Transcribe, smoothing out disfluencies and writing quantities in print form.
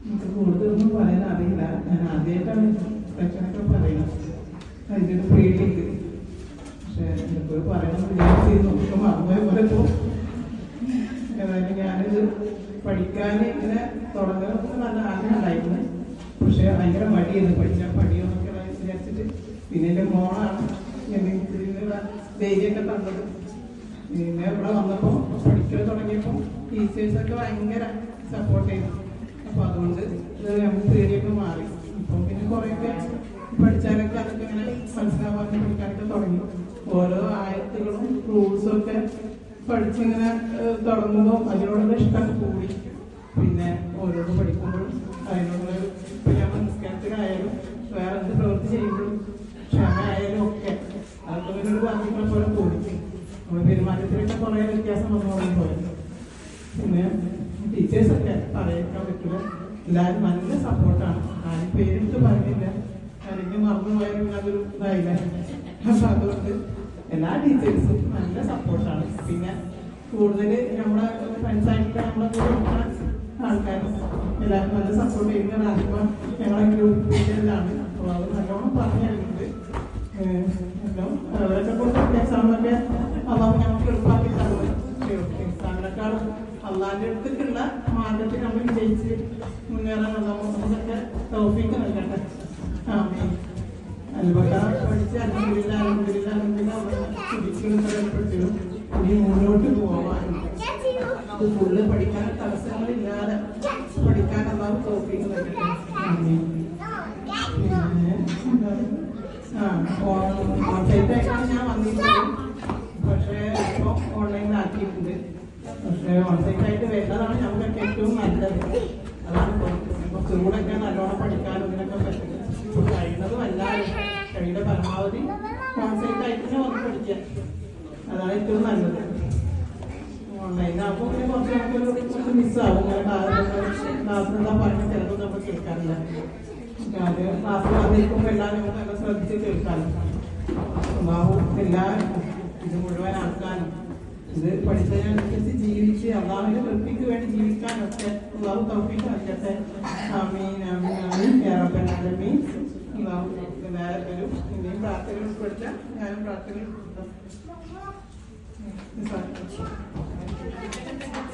എനിക്ക് കൂടുതലൊന്നും പറയാൻ അറിയില്ല. ഞാൻ ആദ്യമായിട്ടാണ് പ്രശ്നമൊക്കെ പറയുന്നത്. അതിൻ്റെ ഒരു പേടിയുണ്ട്. പക്ഷെ എനിക്കൊരു പറയണമെന്ന് വിചാരിച്ചിരുന്നു. ഒക്കെ മറന്നുപോയ പോലെ തോന്നും. ഏതായാലും ഞാനിത് പഠിക്കാൻ ഇങ്ങനെ തുടങ്ങുന്നത് നല്ല ആഗ്രഹം ഉണ്ടായിരുന്നു. പക്ഷെ ഭയങ്കര മടിയായിരുന്നു. പഠിച്ചാൽ പഠിയോന്നൊക്കെ വിചാരിച്ചിട്ട് പിന്നെ എൻ്റെ മോളാണ് ഇതിനുള്ള ധൈര്യമൊക്കെ തന്നത്. പിന്നെ ഇവിടെ വന്നപ്പോൾ പഠിക്കാൻ തുടങ്ങിയപ്പോൾ ടീച്ചേഴ്സൊക്കെ ഭയങ്കര സപ്പോർട്ട് ചെയ്തു. അപ്പോൾ അതുകൊണ്ട് ഇത് നമുക്ക് പേടിയൊക്കെ മാറി. ഇപ്പം പിന്നെ കുറേയൊക്കെ പഠിച്ചാലൊക്കെ അതൊക്കെ ഇങ്ങനെ മനസ്സിലാവാനും പഠിക്കാനൊക്കെ തുടങ്ങി. ഓരോ ആയത്തുകളും റൂൾസും ഒക്കെ പഠിച്ചിങ്ങനെ തുടങ്ങുമ്പോൾ അതിനോടുള്ള ഇഷ്ടം കൂടി. പിന്നെ ഓരോന്ന് പഠിക്കുമ്പോഴും അതിനോടുള്ള ഇപ്പം ഞാൻ നിസ്കാരത്തിലായാലും വേറെ എന്ത് പ്രവൃത്തി ചെയ്യുമ്പോഴും ക്ഷമയായാലും ഒക്കെ അതൊക്കെ പിന്നെ ഒരു വർദ്ധിക്കുന്ന പോലെ തോന്നി. നമ്മുടെ പെരുമാറ്റത്തിലൊക്കെ കുറേ വ്യത്യാസം വന്നു പോയത്. പിന്നെ ടീച്ചേഴ്സൊക്കെ പറയാൻ പറ്റില്ല, എല്ലാവരും നല്ല സപ്പോർട്ടാണ്. ആരും പേരെടുത്ത് പറഞ്ഞില്ല, അല്ലെങ്കിൽ മറന്നു പോയാലും അതൊരു ഇതായില്ല. അപ്പം അതുകൊണ്ട് എല്ലാ ടീച്ചേഴ്സും നല്ല സപ്പോർട്ടാണ്. പിന്നെ കൂടുതൽ നമ്മുടെ ഫ്രണ്ട്സായിട്ട് നമ്മളെ കൂടെ ആൾക്കാരും എല്ലാവരും നല്ല സപ്പോർട്ട് ചെയ്യുന്ന ആദ്യം ഞങ്ങളെ ഗ്രൂപ്പ് ടീച്ചറിലാണ്. അപ്പോൾ അത് നല്ലോണം പറഞ്ഞു തരുന്നുണ്ട്. എല്ലാം അവരൊക്കെ കൊണ്ട് എക്സാമിനൊക്കെ അള്ളാഹ് ഞങ്ങൾക്ക് എളുപ്പമാക്കി തരുന്നത്. എക്സാമിനേക്കാളും അള്ളാഹിൻ്റെ അടുത്തേക്കുള്ള മാർഗത്തിൽ നമ്മൾ വിജയിച്ച് മുന്നേറാൻ നമുക്കൊക്കെ തൗഫീഖ് നൽകട്ടെ. അൽബക്ക പഠിച്ച് അൽഹംദുലില്ലാഹ് ഇനി മുന്നോട്ട് പോകാനും ഇത് ഫുള്ള് പഠിക്കാൻ തടസ്സങ്ങളില്ലാതെ പഠിക്കാൻ അള്ളാഹു തൗഫീഖ് നൽകട്ടെ. ഓൺസൈറ്റായിട്ടാണ് ഞാൻ വന്നിട്ടുള്ളത്. പക്ഷേ ഇപ്പോൾ ഓൺലൈനിലാക്കിയിട്ടുണ്ട്. പക്ഷേ ഓൺസൈറ്റായിട്ട് വരുന്നതാണ് ഞങ്ങൾക്ക് ഏറ്റവും നല്ലത്. അതാണ് കുറച്ചുകൂടെയൊക്കെ നല്ലോണം പഠിക്കാനും ഇതിനൊക്കെ പറ്റും. കഴിയുന്നതും എല്ലാവരും കഴിയുന്ന പരമാവധി ഓൺസൈറ്റായിട്ട് തന്നെ വന്ന് പഠിക്കുക. അതാണ് ഏറ്റവും നല്ലത്. ഓൺലൈനാകുമ്പോൾ പിന്നെ കുറച്ച് നമുക്കൊരു മിസ്സാവും. ഇങ്ങനെ ക്ലാസ്സിൽ എന്താ പറഞ്ഞാൽ ചിലപ്പോൾ നമ്മൾ കേൾക്കാറില്ല. അത് ക്ലാസ്സിൽ വന്നിരിക്കുമ്പോൾ എല്ലാവരും നല്ല ശ്രദ്ധിച്ച് കേൾക്കാനും അള്ളാഹു എല്ലാവരും ഇത് മുഴുവനാക്കാനും ഇത് പഠിച്ചതിനനുസരിച്ച് ജീവിച്ച് അള്ളാഹുവിന്റെ തൃപ്തിക്ക് വേണ്ടി ജീവിക്കാനൊക്കെ അള്ളാഹു തൗഫീഖ് നൽകട്ടെ. ആമീൻ ആമീൻ ആമീൻ യാ റബ്ബൽ ആലമീൻ. അള്ളാഹു എല്ലാവരും ഇനിയും പ്രാർത്ഥനകൾ ഉൾപ്പെടുത്താൻ ഞാനും പ്രാർത്ഥനകൾ